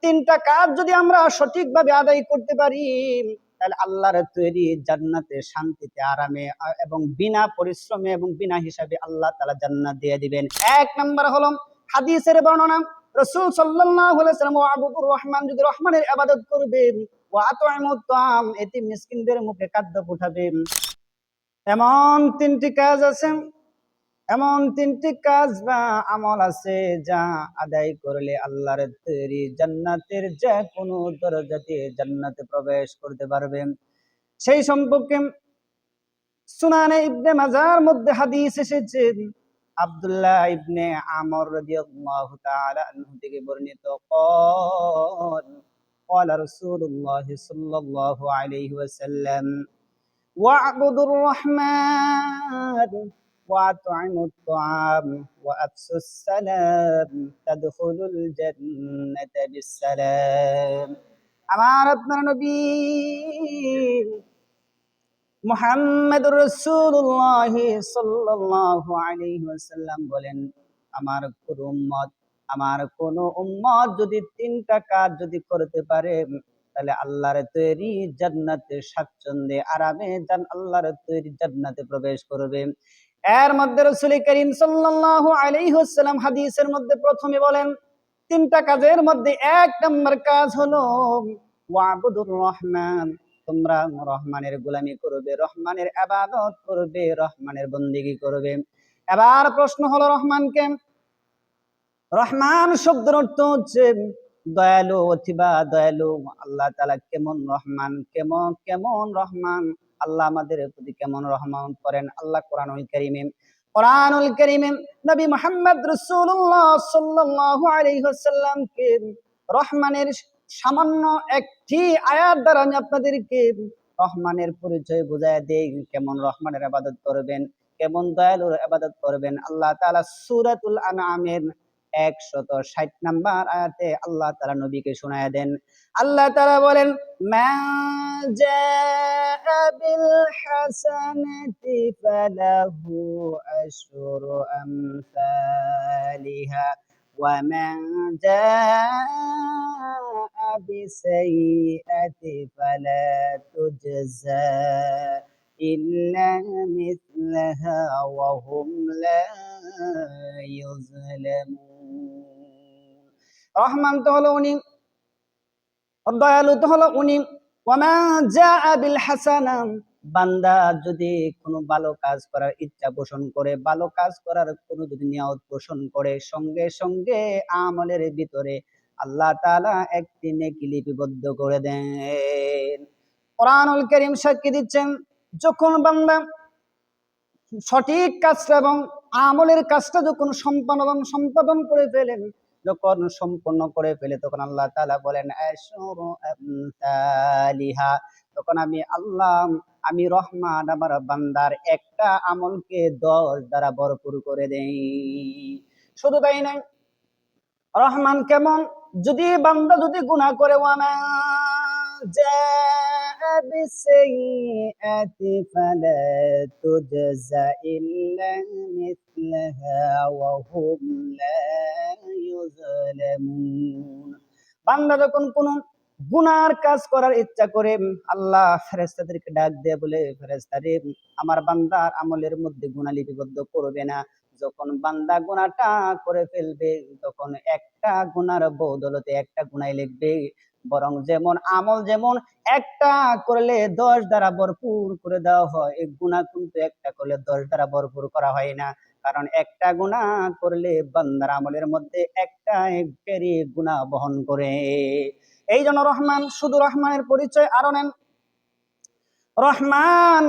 তিনটা কাজ যদি আমরা সঠিকভাবে আদায় করতে পারি, তাহলে আল্লাহর তৈরি জান্নাতে শান্তিতে আরামে এবং বিনা পরিশ্রমে এবং বিনা হিসাবে আল্লাহ তাআলা জান্নাত দিয়ে দিবেন। এক নাম্বার হলো হাদিসের বর্ণনা, রাসূল সাল্লাল্লাহু আলাইহি ওয়াসাল্লাম আবুদুর রহমান, যদি রহমানের ইবাদত করবেন, ওয়া আত'ইমুত তাআম, এতিম মিসকিনদের মুখে খাদ্য পাঠাবেন। এমন তিনটি কাজ আছে, এমন তিনটি কাজ বা আমল আছে যা আদায় করলে আল্লাহর তৈরি জান্নাতের যে কোনো দরজাতে জান্নাতে প্রবেশ করতে পারবেন। সেই সম্পর্কে সুনানে ইবনে মাজার মধ্যে হাদিস এসেছে, আব্দুল্লাহ ইবনে আমর রাদিয়াল্লাহু তাআলা আনহু থেকে বর্ণিত, قال رسول الله صلى الله عليه وسلم واعبدوا الرحمن وأطعموا الطعام وأفشوا السلام تدخلوا الجنة بالسلام। আমার আপনার নবী মুহাম্মদুর রাসূলুল্লাহ সাল্লাল্লাহু আলাইহি ওয়াসাল্লাম বলেন, আমার কোন উম্মত যদি তিনটা কাজ যদি করতে পারে, তাহলে আল্লাহর তৈরি জান্নাতে স্বাচ্ছন্দ্যে আরামে আল্লাহর তৈরি জান্নাতে প্রবেশ করবে। এর মধ্যে রাসূল করিম সাল্লাল্লাহু আলাইহি ওয়াসাল্লাম হাদিসের মধ্যে প্রথমে বলেন, তিনটা কাজের মধ্যে এক নম্বর কাজ হলো ওয়াবুদুর রহমান, তোমরা রহমানের গোলামি করবে, রহমানের ইবাদত করবে, রহমানের বন্দেগী করবে। এবার প্রশ্ন হলো রহমানকে, রহমান শব্দের অর্থ হচ্ছে দয়ালু অথবা দয়ালু। আল্লাহ তাআলা কেমন রহমান, কেমন কেমন রহমান, আল্লাহ আমাদের প্রতি কেমন রহমান করেন। আল্লাহ কোরআনুল কারীমে নবী মুহাম্মদ রাসূলুল্লাহ সাল্লাল্লাহু আলাইহি ওয়াসাল্লামকে রহমানের সামান্য একটি আয়াত দ্বারা আমি আপনাদেরকে রহমানের পরিচয় বুঝায় দেই, কেমন রহমানের ইবাদত করবেন, কেমন দয়ালুর ইবাদত করবেন। আল্লাহ তাআলা সূরাতুল আনআমের 160 নাম্বার আয়াতে আল্লাহ তাআলা নবীকে শোনায়া দেন। আল্লাহ তাআলা বলেন, মা জাআ বিল হাসানাতি ফালাহু আশরু আমসালিহা ওয়া মা জাআ বিসাইয়্যাতি ফালা তুজজা ইল্লা মিসলাহা ওয়া হুম লা ইউযলামুন। রহমান তো হলো উনি, দয়ালু তো হলো উনি। ওয়ামা জাআ বিল হাসানা, বান্দা যদি কোনো ভালো কাজ করার ইচ্ছা পোষণ করে, ভালো কাজ করার কোনো যদি নিয়ত পোষণ করে, সঙ্গে সঙ্গে আমলের ভিতরে আল্লাহ তাআলা একটি নেকি লিপিবদ্ধ করে দেন। কোরআনুল কারীম সাক্ষী দিচ্ছেন, যখন বান্দা সঠিক কাজটা এবং আমলের কাজটা যখন সম্পাদন করে ফেলেন, যখন সম্পন্ন করে ফেলে, তখন আল্লাহ তাআলা বলেন আশরু আমসালিহা, তখন আমি আল্লাহ, আমি রহমান আমার বান্দার একটা আমলকে 10 দ্বারা ভরপুর করে দেই। শুধু তাই নয়, রহমান কেমন, যদি বান্দা যদি গুনাহ করে, ওয়ামা জাআ বিসাইয়্যাতি ফালা তুজজা ইল্লা মিসলাহা ওয়া হুম লা ইউযলামুন। বান্দা যখন কোন গুনার কাজ করার ইচ্ছা করে, আল্লাহ ফেরেশতাদেরকে ডাক দিয়ে বলে, ফেরেশতারে আমার বান্দার আমলের মধ্যে গুনাহ লিপিবদ্ধ করবে না। যখন বান্দা গুনাহটা করে ফেলবে, তখন একটা গুনার বদৌলতে একটা গুনাহ লিখবে, বরং যেমন আমল যেমন একটা করলে 10 দ্বারা ভরপুর করে দেওয়া হয়, এই গুনাহ কিন্তু একটা করলে 10 দ্বারা ভরপুর করা হয় না। কারণ একটা গুনাহ করলে বান্দার আমলের মধ্যে একটা একবারই গুনাহ বহন করে। এই জন্য রহমান, শুধু রহমানের পরিচয় আরো নেন। রহমান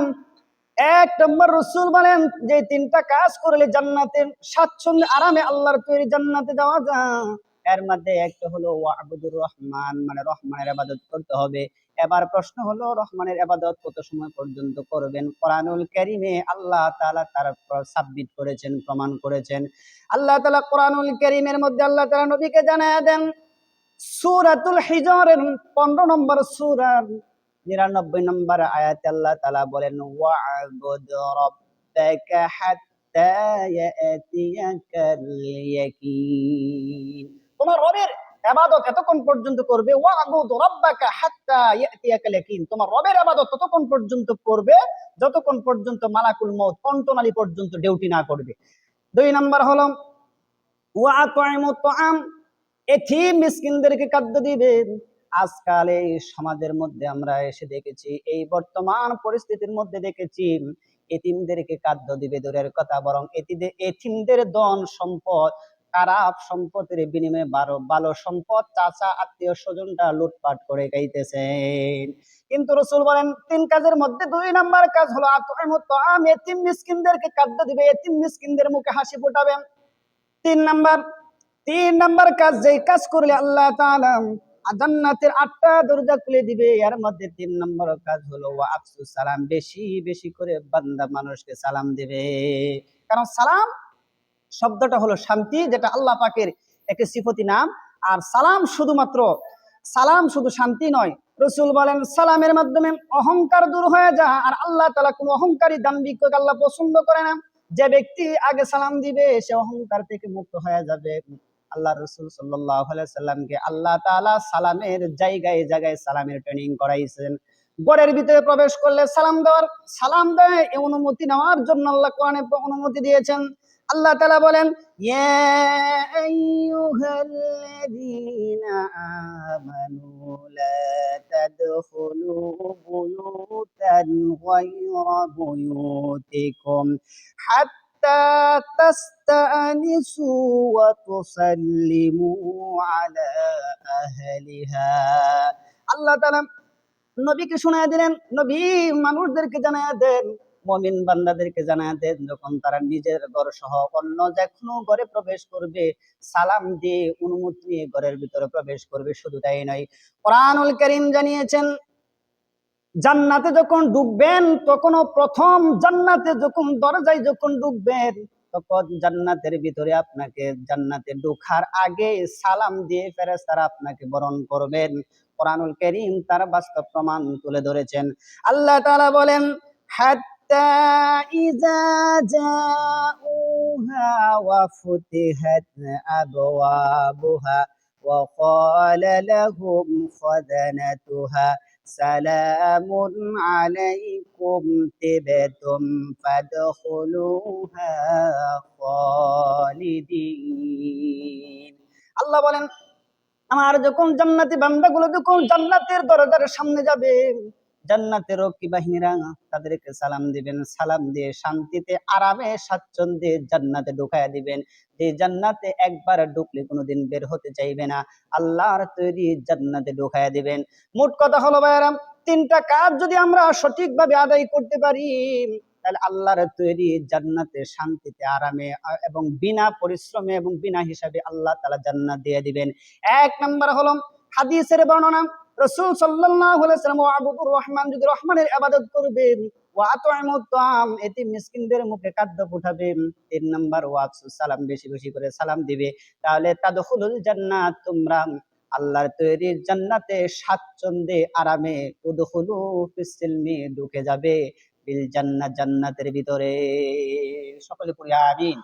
এক নম্বর, রাসূল বলেন যে তিনটা কাজ করলে জান্নাতের স্বাচ্ছন্দ্যে আরামে আল্লাহর তৈরি জান্নাতে যাওয়া যায়। এর মধ্যে একটা হলো ওয়াবুদুর রহমান, মানে রহমানের ইবাদত করতে হবে। এবার প্রশ্ন হলো, রহমানের ইবাদত কত সময় পর্যন্ত করবেন? কোরআনুল কারীমে আল্লাহ তাআলা তার সাবমিট করেছেন, প্রমাণ করেছেন। আল্লাহ তাআলা কোরআনুল কারীমের মধ্যে আল্লাহ তাআলা নবীকে জানায়া দেন, সূরাতুল হিজরের 15 নম্বর সূরা 99 নম্বর আয়াতে আল্লাহ তাআলা বলেন, ওয়া'বুদ রাব্বাকা হাত্তা ইয়াতিয়াকাল ইয়াকিন, তোমার রবের ইবাদত এতক্ষণ পর্যন্ত করবে, ওয়াবুদ রাব্বাকা হাত্তা ইয়াতিয়াকাল ইয়াকিন, তোমার রবের ইবাদত ততক্ষণ পর্যন্ত করবে যতক্ষণ পর্যন্ত মালাকুল মউত কণ্ঠনালী পর্যন্ত ডিউটি না করবে। 2 নাম্বার হলো ওয়া আত'ইমুত তাআম, এতিম মিসকিনদেরকে খাদ্য দিবেন। আজকাল এই সমাজের মধ্যে আমরা এসে দেখেছি, এই বর্তমান পরিস্থিতির মধ্যে দেখেছি, এতিমদেরকে খাদ্য দিবে দূরের কথা, বরং এতিমদের ধন সম্পদ, খারাপ সম্পদের বিনিময়ে ভালো সম্পদ চাচা আত্মীয় স্বজনরা লুটপাট করে খাইতেছেন। কিন্তু রাসূল বলেন 3 কাজের মধ্যে 2 নাম্বার কাজ হলো আত'ইমুত তাআম, এতিম মিসকিনদেরকে খাদ্য দিবে, এতিম মিসকিনদের মুখে হাসি ফোটাবেন। 3 নাম্বার কাজ, যেই কাজ করলে আল্লাহ তাআলা জান্নাতের 8টা দরজা খুলে দিবে, এর মধ্যে 3 নম্বর কাজ হলো ওয়া আফসুস সালাম, বেশি বেশি করে বান্দা মানুষকে সালাম দিবে। কারণ সালাম শব্দটা হলো শান্তি, যেটা আল্লাহ পাকের একটি সিফতি নাম। আর সালাম শুধু শান্তি নয়, রাসূল বলেন সালামের মাধ্যমে অহংকার দূর হয়ে যায়। আর আল্লাহ তাআলা কোনো অহংকারী দাম্ভিককে আল্লাহ পছন্দ করে না। যে ব্যক্তি আগে সালাম দিবে সে অহংকার থেকে মুক্ত হয়ে যাবে। আল্লাহ রাসূল সাল্লাল্লাহু আলাইহি সাল্লামকে আল্লাহ তাআলা সালামের জায়গায় জায়গায় সালামের ট্রেনিং করাইছেন। ঘরের ভিতরে প্রবেশ করলে সালাম দেয় এই অনুমতি নেওয়ার জন্য আল্লাহ কোরআনে অনুমতি দিয়েছেন। আল্লাহ তাআলা বলেন ইয়া আইয়ুহাল্লাযীনা আমানু লা তাদখুলু বুয়ুতান গায়রা বুয়ুতিকুম হাত্তা তাস্তানিসু ওয়া তুসাল্লিমু আলা আহলিহা। আল্লাহ তাআলা নবীকে শোনায় দিলেন, নবী মানুষদেরকে জানায় দেন, মুমিন বান্দাদেরকে জানায় দেন, যখন তারা নিজের ঘর সহ অন্য যে কোনো ঘরে প্রবেশ করবে সালাম দিয়ে অনুমতি নিয়ে ঘরের ভিতরে প্রবেশ করবে। শুধু তাই নয়, কোরআনুল কারীম জানিয়েছেন জান্নাতে যখন ঢুকবেন তখনও প্রথম জান্নাতে যখন দরজায় যখন ঢুকবেন তখন জান্নাতের ভিতরে আপনাকে জান্নাতে ঢোকার আগে সালাম দিয়ে ফেরেশতারা আপনাকে বরণ করবেন। কোরআনুল কারীম তার বাস্তব প্রমাণ তুলে ধরেছেন। আল্লাহ তাআলা বলেন হাত্তা ইযা জাউহা ওয়া ফুতিহাত আবওয়াবুহা ওয়া ক্বালা লাহুম খাযানাতুহা সালামুন আলাইকুম তিবতুম ফাদখুলুহা খালিদিন। আল্লাহ বলেন আমার যখন জান্নাতি বান্দাগুলো যখন জান্নাতের দরজার সামনে যাবে, জান্নাতের রক্ষী বাহিনীরা তাদেরকে সালাম দিবেন, সালাম দিয়ে শান্তিতে আরামে স্বাচ্ছন্দ্যে জান্নাতে ঢুকায়া দিবেন। যে জান্নাতে একবার ঢুকলে কোনোদিন বের হতে চাইবে না, আল্লাহর তৈরি জান্নাতে ঢুকায়া দিবেন। মোট কথা হলো ভাইরা, 3টা কাজ যদি আমরা সঠিকভাবে আদায় করতে পারি তাহলে আল্লাহর তৈরি জান্নাতে শান্তিতে আরামে এবং বিনা পরিশ্রমে এবং বিনা হিসাবে আল্লাহ তাআলা জান্নাত দিয়ে দিবেন। 1 নাম্বার হলো হাদিসের বর্ণনা, রাসূল সাল্লাল্লাহু আলাইহি ওয়াসাল্লাম আবুদুর রহমান যদি রহমানের ইবাদত করবেন, ওয়া আত'ইমুত তাআম এতিম মিসকিনদের মুখে খাদ্য ফুটাবেন। 3 নাম্বার ওয়া আফসুস সালাম, বেশি বেশি করে সালাম দিবে, তাহলে তাদখুলুল জান্নাত, তোমরা আল্লাহর তৈরি জান্নাতে স্বাচ্ছন্দ্যে আরামে উদখুলু ফিস সিলমি ঢুকে যাবে বিল জান্নাত, জান্নাতের ভিতরে। সকলে পড়ি আমিন।